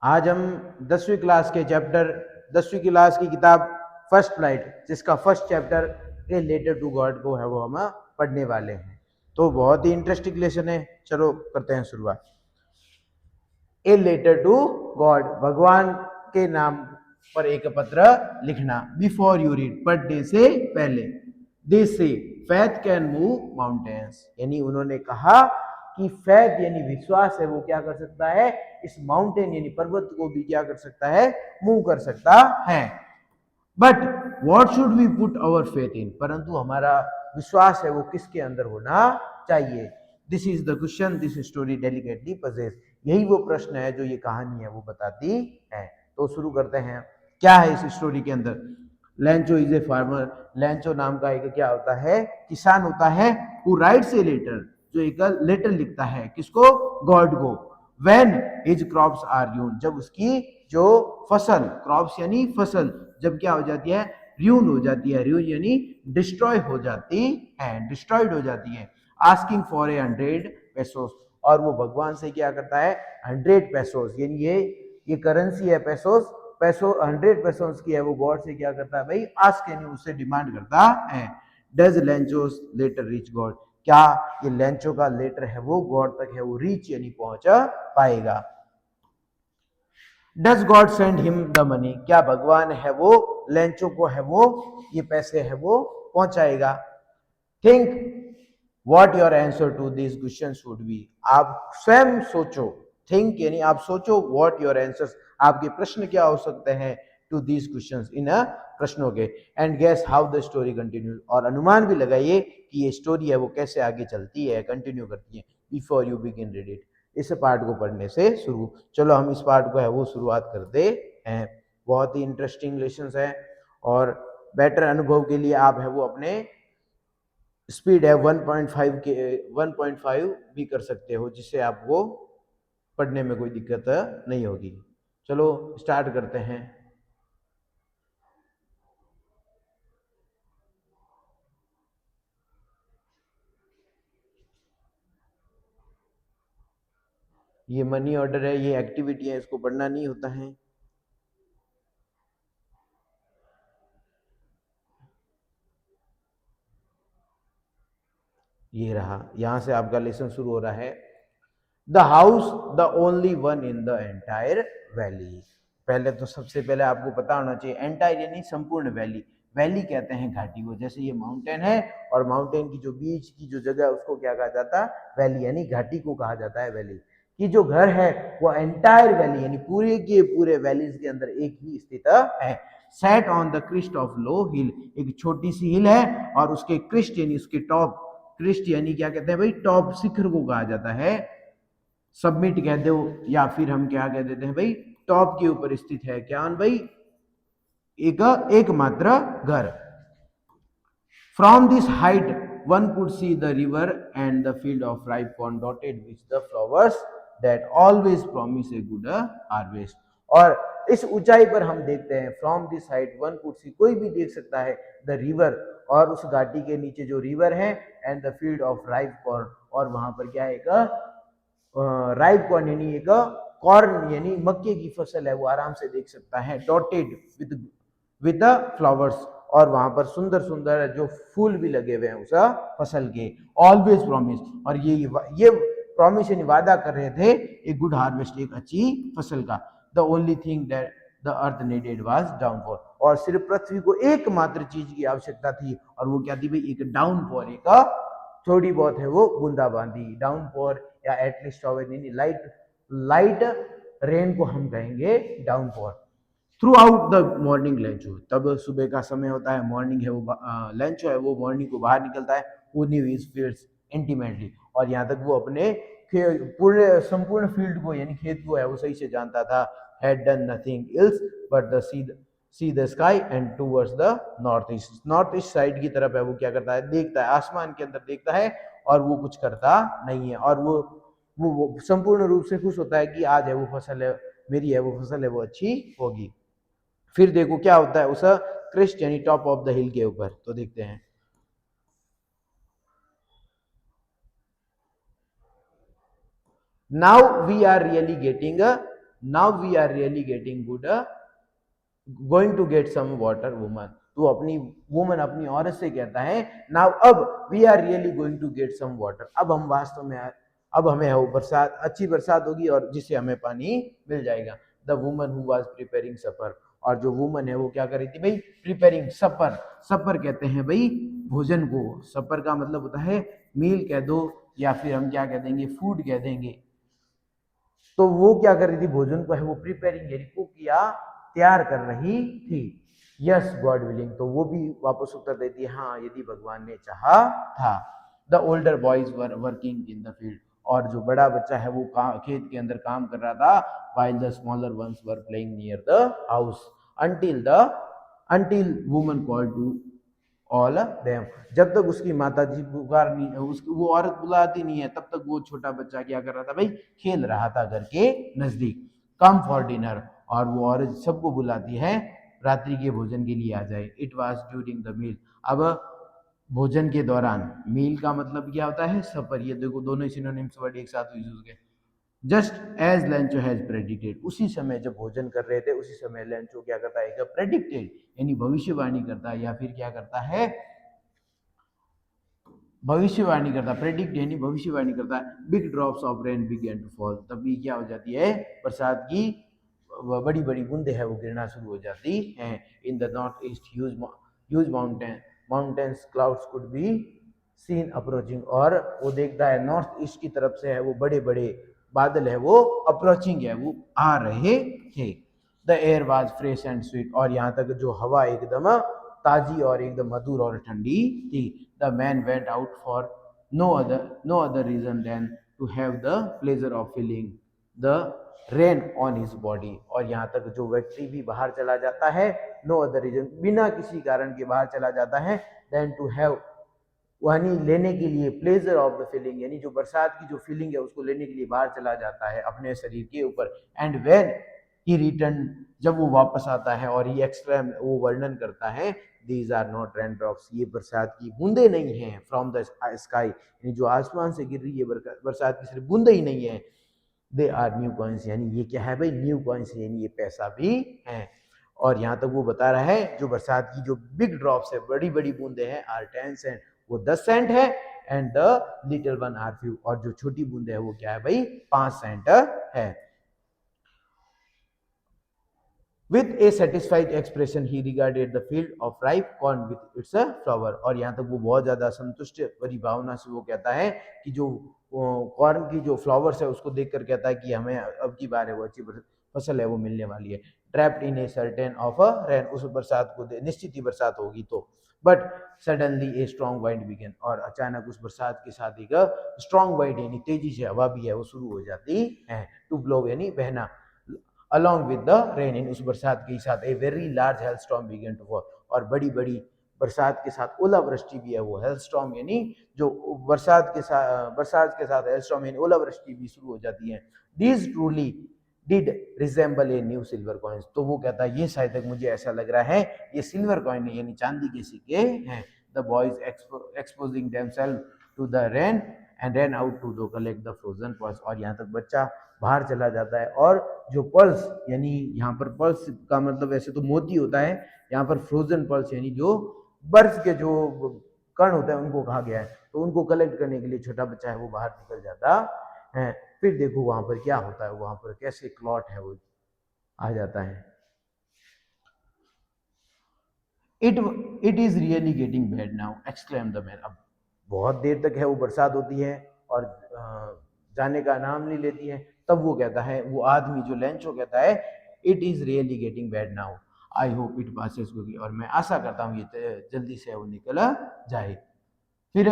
आज हम 10वीं क्लास के चैप्टर 10वीं क्लास की किताब फर्स्ट फ्लाइट जिसका first chapter a letter to God को है वो हम पढ़ने वाले हैं। तो बहुत ही इंटरेस्टिंग लेसन है। चलो करते हैं शुरुआत। ए लेटर टू गॉड, भगवान के नाम पर एक पत्र लिखना। बिफोर यू रीड, पढ़ने से पहले। दे से फैथ कैन मूव माउंटेन्स, यानी उन्होंने कहा कि फैथ यानी विश्वास है वो क्या कर सकता है, इस माउंटेन यानी पर्वत को भी क्या कर सकता है, मूव कर सकता है। But what should we put our faith in, परंतु हमारा विश्वास है वो किसके अंदर होना चाहिए। This is the question this story delicately poses, यही वो प्रश्न है जो ये कहानी है वो बताती है। तो शुरू करते हैं। क्या है इस स्टोरी के अंदर। लैंचो इज ए फार्मर, लैंचो नाम का एक क्या होता है, किसान होता है। हु राइट्स ए लेटर, जो एक लेटर लिखता है, किसको, गॉड को। When his crops are ruin, जब उसकी जो फसल, क्रॉप्स यानी फसल, जब क्या हो जाती है, र्यून हो जाती है। र्यून यानी डिस्ट्रॉय हो जाती है, डिस्ट्रॉयड हो जाती है। आस्किंग फॉर ए 100 पेसोस, और वो भगवान से क्या करता है, 100 पेसोस, यानी ये करेंसी है पेसोस, पैसो 100 पेसोस की है, वो गॉड से क्या करता है भाई, आस्क यानी उससे डिमांड करता है। डज लेंचोस लेटर रीच गॉड, क्या ये लेंचो का लेटर है वो गॉड तक है वो रीच यानी पहुंच पाएगा। Does God send him the money, क्या भगवान है वो लेंचो को है वो ये पैसे है वो पहुंचाएगा। Think what your answer to this question should be, आप स्वयं सोचो। थिंक यानी आप सोचो, व्हाट योर आंसर्स, आपके प्रश्न क्या हो सकते हैं, टू दिस क्वेश्चंस, इन प्रश्नों के। And guess how the story continues, और अनुमान भी लगाइए कि ये स्टोरी है वो कैसे आगे चलती है, कंटिन्यू करती है। Before you begin read it, इस पार्ट को पढ़ने से शुरू। चलो हम इस पार्ट को है वो शुरुआत करते हैं। बहुत ही इंटरेस्टिंग लेसन्स है, और बेटर अनुभव के लिए आप है वो अपने स्पीड है 1.5 के 1.5 भी कर सकते हो, जिससे आपको पढ़ने में कोई दिक्कत नहीं होगी। चलो स्टार्ट करते हैं। ये मनी ऑर्डर है, ये एक्टिविटी है, इसको पढ़ना नहीं होता है। ये रहा, यहां से आपका लेसन शुरू हो रहा है। The house the only one in the entire valley, पहले तो सबसे पहले आपको पता होना चाहिए, एंटायर यानी संपूर्ण वैली। वैली कहते हैं घाटी को, जैसे ये माउंटेन है और माउंटेन की जो बीच की जो जगह है उसको क्या कहा जाता है, वैली, यानी घाटी को कहा जाता है वैली। कि जो घर है वो एंटायर वैली यानी पूरे के पूरे वैलीज के अंदर एक ही स्थित है। Set on the crest of low hill, एक छोटी सी हिल है और उसके क्रिस्ट यानी उसके टॉप, क्रिस्ट यानी क्या कहते हैं भाई, टॉप, शिखर को कहा जाता है। सबमिट कह दो या फिर हम क्या कह देते हैं भाई, टॉप के ऊपर स्थित है क्या भाई, एकमात्र घर। From this height one could see the river and the field of ripe corn dotted with the flowers that always promise a good harvest, और इस ऊंचाई पर हम देखते हैं, from this height one could see, कोई भी देख सकता है, द रिवर, और उस घाटी के नीचे जो रिवर है, and the field of ripe corn, और वहां पर क्या है, राइप कॉर्न यानी एक कॉर्न यानी मक्के की फसल है वो आराम से देख सकता है। डॉटेड विद द फ्लावर्स, और वहां पर सुंदर सुंदर जो फूल भी लगे हुए हैं उस फसल के। ऑलवेज प्रॉमिस, और ये प्रॉमिस यानी वादा कर रहे थे एक गुड हार्वेस्ट, एक अच्छी फसल का। The only thing that the earth needed was downfall, और सिर्फ पृथ्वी को एकमात्र चीज की आवश्यकता थी, और वो क्या थी भाई, एक डाउनफॉल, एक थोड़ी बहुत है वो बूंदाबांदी, डाउनफॉल, या एटलीस्ट लाइट लाइट रेन को हम कहेंगे downfall. Through out the morning लंचो, तब सुबह का समय होता है, मॉर्निंग है वो लंचो है वो मॉर्निंग को बाहर निकलता है, वो न्यू हिज फील्ड्स इंटीमेटली, और यहाँ तक वो अपने पूरे संपूर्ण फील्ड को यानी खेत को है वो सही से जानता था। Had done nothing else but the see the sky and towards the north east, north east side की तरफ है वो क्या करता है, देखता है, आसमान के अंदर देखता है, और वो कुछ करता नहीं है, और वो संपूर्ण रूप से खुश होता है कि आज है वो फसल है मेरी है वो फसल है वो अच्छी होगी। फिर देखो क्या होता है उस क्रिस्ट यानी टॉप ऑफ द हिल के ऊपर, तो देखते हैं। Now we are really getting now we are really getting good, going to get some water woman. तो अपनी वुमन अपनी औरत से कहता है नाउ अब we are really going to get some water, अब हम वास्तव में अब हमें वो बरसात, अच्छी बरसात होगी और जिससे हमें पानी मिल जाएगा। The woman who was preparing supper, और जो वुमन है वो क्या कर रही थी भाई, प्रिपेयरिंग सपर। सपर कहते हैं भाई भोजन को, सपर का मतलब होता है मील कह दो या फिर हम क्या कह देंगे, फूड कह देंगे। तो वो क्या कर रही थी, भोजन को है वो प्रिपेयरिंग यानी कुक किया, तैयार कर रही थी। यस गॉड विलिंग, तो वो भी वापस उत्तर देती है हाँ यदि भगवान ने चाहा था। The older boys were working in the field, और जो बड़ा बच्चा है वो खेत के अंदर काम कर रहा था। while the smaller ones were playing near the house until woman called to all them, जब तक उसकी माता जी पुकार नहीं, उसकी वो औरत बुलाती नहीं है, तब तक वो छोटा बच्चा क्या कर रहा था भाई, खेल रहा था घर के नजदीक। कम फॉर डिनर, और वो औरत सबको बुलाती है रात्रि के भोजन के लिए आ जाए। It was during the meal, अब भोजन के दौरान, मील का मतलब क्या होता है, सफर, ये देखो दोनों सिनोनिम्स वर्ड एक साथ यूज हो गए। Just as Lencho has predicted, उसी समय जब भोजन कर रहे थे उसी समय लेंचो क्या करता है, प्रेडिक्टेड यानी भविष्यवाणी करता है, या फिर क्या करता है, भविष्यवाणी करता, प्रेडिक्ट यानी भविष्यवाणी करता है। Big drops of rain began to fall, तभी क्या हो जाती है, बरसात की बड़ी बड़ी बूंदे है वो गिरना शुरू हो जाती हैं। In the north east huge mountains clouds could be seen approaching, और वो देखता है नॉर्थ ईस्ट की तरफ से है वो बड़े बड़े बादल है वो अप्रोचिंग है वो आ रहे थे। The air was fresh and sweet, और यहाँ तक जो हवा एकदम ताजी और एकदम मधुर और ठंडी थी। The man went out for no other reason than to have the pleasure of feeling the rain on his body, और यहाँ तक जो व्यक्ति भी बाहर चला जाता है, नो अदर रीजन, बिना किसी कारण के बाहर चला जाता है, देन टू हैव यानी लेने के लिए, प्लेजर ऑफ द फीलिंग यानी जो बरसात की जो फीलिंग है उसको लेने के लिए बाहर चला जाता है अपने शरीर के ऊपर। एंड व्हेन ही रिटर्न, जब वो वापस आता है, और ये एक्सट्रा वो वर्णन करता है, these are not rain drops, ये बरसात की बूंदे नहीं हैं, फ्रॉम द स्काई यानी जो आसमान से गिर रही है बरसात की सिर्फ बूंदे ही नहीं है। दे आर न्यू कॉइन्स, यानी ये क्या है भाई, न्यू कॉइन्स, यानी ये पैसा भी है। और यहाँ तक वो बता रहा है जो बरसात की जो बिग ड्रॉप्स है, बड़ी बड़ी बूंदे हैं, आर 10 सेंट, वो 10 सेंट है। And the little one are few, और जो छोटी बूंदे है वो क्या है भाई, 5 सेंट है। With a satisfied expression he regarded the field of ripe corn with its flower, और यहाँ तक वो बहुत ज्यादा संतुष्ट भरी भावना से वो कहता है कि जो कॉर्न की जो फ्लावर्स है उसको देखकर कहता है कि हमें अब की बार है वो अच्छी फसल है वो मिलने वाली है। Trapped in a certain of a rain, उस बरसात को निश्चित ही बरसात होगी तो। But suddenly a strong wind began, और अचानक उस बरसात के साथ एक स्ट्रॉन्ग वाइंड यानी तेजी से हवा भी है वो शुरू हो जाती है। टू ब्लो यानी बहना, along with the rain, इन उस बरसात के साथ a very large hailstorm began to fall, और बड़ी बड़ी बरसात के साथ ओलावृष्टि भी है वो, हेलस्टॉर्म यानी जो बरसात के साथ हेलस्टॉर्म यानी ओलावृष्टि भी शुरू हो जाती है। These truly did resemble a new silver coins, तो वो कहता है ये शायद तक मुझे ऐसा लग रहा है ये सिल्वर कॉइन है यानी चांदी के सिक्के हैं। The boys exposing themselves to the rain and ran out to collect the frozen pearls, और यहाँ तक बच्चा बाहर चला जाता है और जो पर्ल्स यानी यहाँ पर पर्ल्स का मतलब वैसे तो मोती होता है, यहाँ पर फ्रोजन पर्ल्स यानी जो बर्फ के जो कण होते हैं उनको कहा गया है। तो उनको कलेक्ट करने के लिए छोटा बच्चा है वो बाहर निकल जाता है। फिर देखो वहां पर क्या होता है, वहां पर कैसे क्लॉट है वो आ जाता है। It is really getting bad now exclaim the man, अब बहुत देर तक है वो बरसात होती है और जाने का नाम नहीं लेती है। तब वो कहता है, वो आदमी जो लेंचो कहता है, it is really getting bad now, I hope it passes, क्योंकि और मैं आशा करता हूँ ये जल्दी से वो निकल जाए। फिर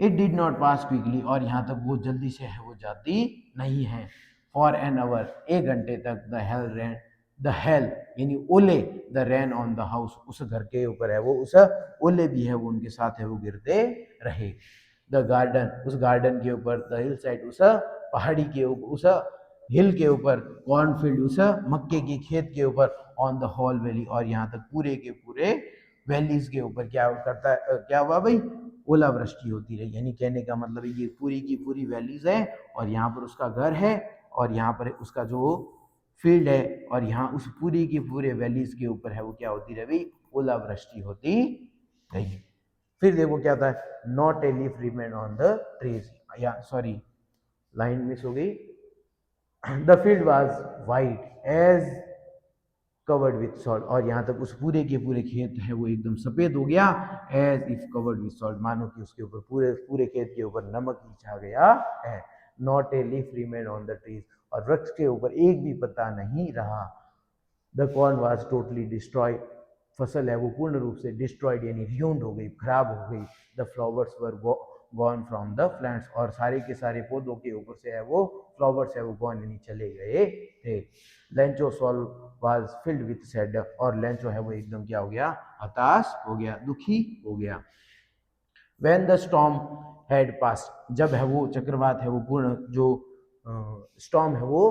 it did not pass quickly, और यहाँ तक वो जल्दी से है वो जाती नहीं है। फॉर एन आवर, 1 घंटे तक द हेल यानी ओले, the rain on the house, उस घर के ऊपर है वो उस ओले भी है वो उनके साथ है वो गिरते रहे। द गार्डन, उस गार्डन के ऊपर, द हिल साइड, उस पहाड़ी के ऊपर, उस हिल के ऊपर, कॉर्नफील्ड, उस मक्के के खेत के ऊपर, ऑन द होल वैली, और यहाँ तक पूरे के पूरे वैलीज के ऊपर क्या करता है, क्या हुआ भाई, ओलावृष्टि होती रही। यानी कहने का मतलब ये पूरी की पूरी वैलीज है और यहाँ पर उसका घर है और यहाँ पर उसका जो फील्ड है और यहाँ उस पूरी की पूरे वैलीज के ऊपर है वो क्या होती रही, ओलावृष्टि होती रही। फिर देखो क्या था, not a leaf remain on the trees, या सॉरी लाइन मिस हो गई। The field was white as covered with salt, और यहाँ तक उस पूरे के पूरे खेत है वो एकदम सफेद हो गया, as if covered with salt, मानो कि उसके ऊपर पूरे पूरे खेत के ऊपर नमक ही छा गया है। Not a leaf remain on the trees, और वृक्ष के ऊपर एक भी पत्ता नहीं रहा। The corn was totally destroy, फसल है वो पूर्ण रूप से डिस्ट्रॉयड यानी र्यून्ड हो गई, खराब हो गई। The flowers were gone from the plants, और सारे के सारे पौधों के ऊपर से है वो फ्लावर्स है वो गॉन यानी चले गए थे। Lencho soul was filled with sad, और लेंचो है वो एकदम क्या हो गया, हताश हो गया, दुखी हो गया। When the storm had passed, जब है वो चक्रवात है वो पूर्ण जो स्टॉर्म है वो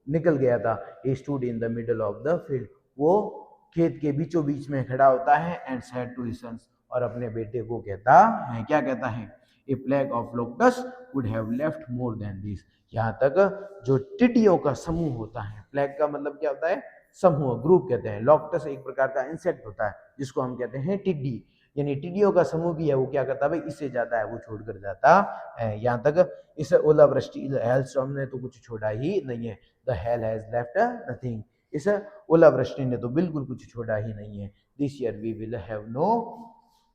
निकल गया था, he stood in the middle of the field, वो खेत के बीचों बीच में खड़ा होता है, and said to his sons, और अपने बेटे को कहता है, क्या कहता है, a plague of locusts would have left more than this, यहाँ तक जो टिड्डियों का समूह होता है, प्लेग का मतलब क्या होता है, समूह, ग्रुप कहते हैं। लॉक्टस एक प्रकार का इंसेक्ट होता है जिसको हम कहते हैं टिड्डी, यानी टिड्डियों का समूह भी है वो क्या करता है भाई, इससे ज्यादा है वो छोड़कर जाता है। यहाँ तक इस ओलावृष्टि हेल स्टॉर्म ने तो कुछ छोड़ा ही नहीं है, the hell has left nothing, इस ओलावृष्टि ने तो बिल्कुल कुछ छोड़ा ही नहीं है। This year we will have no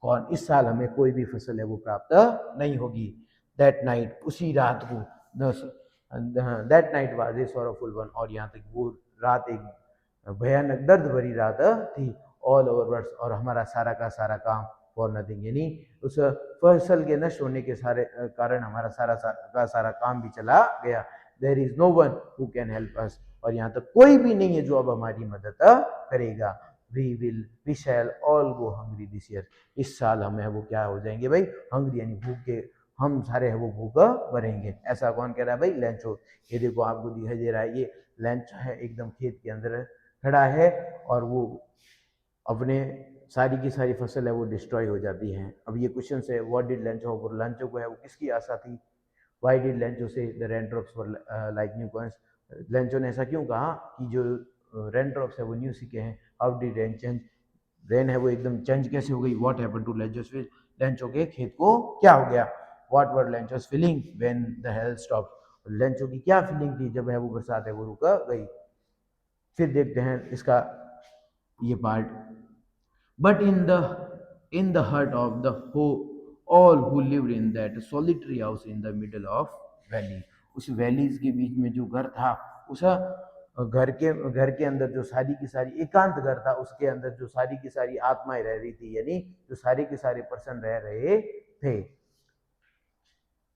corn, इस साल हमें कोई भी फसल है वो प्राप्त नहीं होगी। दैट नाइट, उसी रात को, that night was a sorrowful one, और यहाँ तक वो रात एक भयानक दर्द भरी रात थी। ऑल ओवर वर्ड्स, और हमारा सारा का सारा काम फॉर नथिंग, यानी उस फसल के नष्ट होने के सारे कारण हमारा सारा का सारा काम भी चला गया। There is no one who can help us, और यहाँ तक कोई भी नहीं है जो अब हमारी मदद करेगा। We shall all go hungry this year, इस साल हमें वो क्या हो जाएंगे भाई, हंग्री यानी भूखे, हम सारे है वो भूख मरेंगे। ऐसा कौन कह रहा है भाई, लेंचो। ये देखो आपको दिखाई दे रहा है, ये लेंचो है एकदम खेत के अंदर खड़ा है और वो अपने सारी की सारी फसल है वो डिस्ट्रॉय हो जाती है। अब ये क्वेश्चन है, व्हाट डिड लेंचो, और लेंचो को है वो किसकी आशा थी, व्हाई डिड लेंचो से the raindrops were like new coins, Lencho ने ऐसा क्यों कहा कि जो रेनड्रॉप्स है वो न्यू सिक्के हैं। How did rain change, rain है वो एकदम चेंज कैसे हो गई, what happened to Lencho's field, Lencho के खेत को क्या हो गया। What were Lencho's feeling when the hail stop, लेंचो की क्या फीलिंग थी जब है वो बरसात है वो रुक गई। फिर देखते हैं इसका ये part, but in the heart of the whole, all who lived in that solitary house in the middle of valley, उस वैलीज के बीच में जो घर था, उस घर के अंदर जो सारी की सारी एकांत घर था, उसके अंदर जो सारी की सारी आत्माएं रह रही थी, यानी जो सारे के सारे पर्सन रह रहे थे,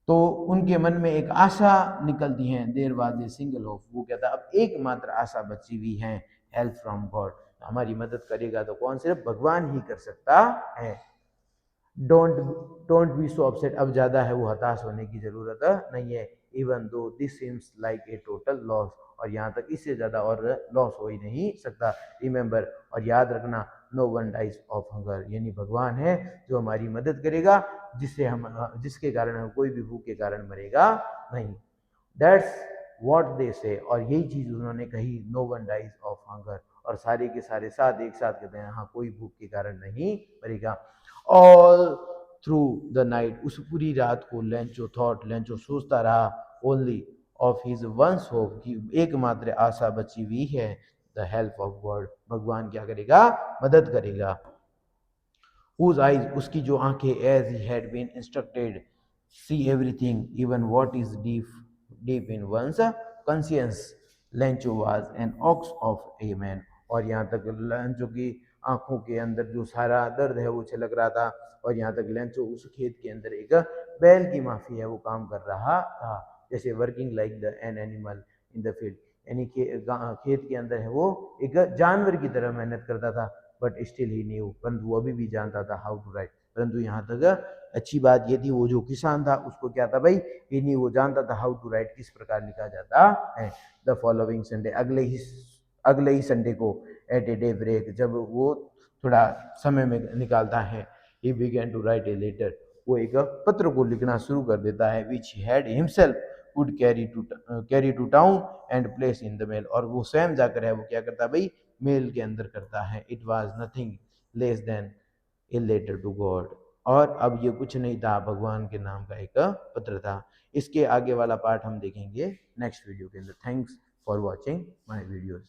तो उनके मन में एक आशा निकलती है। There was a single hope, वो कहता अब एकमात्र आशा बची हुई है, हेल्प फ्रॉम गॉड, हमारी मदद करेगा तो कौन, सिर्फ भगवान ही कर सकता है। डोंट बी सो अपसेट, अब ज्यादा है वो हताश होने की जरूरत नहीं है। Even though this seems like a total loss, और यहाँ तक इससे ज्यादा और लॉस हो ही नहीं सकता। रिमेंबर, और याद रखना, no one dies of hunger, यानी भगवान है जो हमारी मदद करेगा, जिससे हम जिसके कारण हम कोई भी भूख के कारण मरेगा नहीं। दैट्स व्हाट दे से, और यही चीज उन्होंने कही, no one dies of hunger, और सारे के सारे साथ एक साथ कहते हैं हाँ कोई भूख के कारण नहीं मरेगा। ऑल थ्रू द नाइट, उस पूरी रात को लेंचो थॉट, लेंचो सोचता रहा, only of his once hope, की एकमात्र आशा बची हुई है, द हेल्प ऑफ गॉड, भगवान क्या करेगा, मदद करेगा। whose eyes, उसकी जो आंखें, as he had been instructed, see everything, even what is deep in one's conscience. Lencho was an ox of a man, और यहाँ तक लेंचो की आंखों के अंदर जो सारा दर्द है वो छलक रहा था, और यहाँ तक लेंचो उस खेत के अंदर एक बैल की माफी है वो काम कर रहा था, जैसे working like the an animal in the field, यानी खेत के अंदर है वो एक जानवर की तरह मेहनत करता था। बट स्टिल ही न्यू, परंतु वो अभी भी जानता था हाउ टू राइट, परंतु यहाँ तक अच्छी बात ये थी, वो जो किसान था उसको क्या था भाई, ही न्यू, वो जानता था हाउ टू राइट, किस प्रकार लिखा जाता है। द फॉलोइंग संडे, अगले ही संडे को, एट ए डे ब्रेक, जब वो थोड़ा समय में निकालता है, he began to write a letter, वो एक पत्र को लिखना शुरू कर देता है, which had himself would carry to town and place in the mail, और वो स्वयं जाकर है वो क्या करता है भाई, मेल के अंदर करता है। It was nothing less than a letter to God, और अब ये कुछ नहीं था, भगवान के नाम का एक पत्र था। इसके आगे वाला पार्ट हम देखेंगे नेक्स्ट वीडियो के अंदर। Thanks for watching my videos.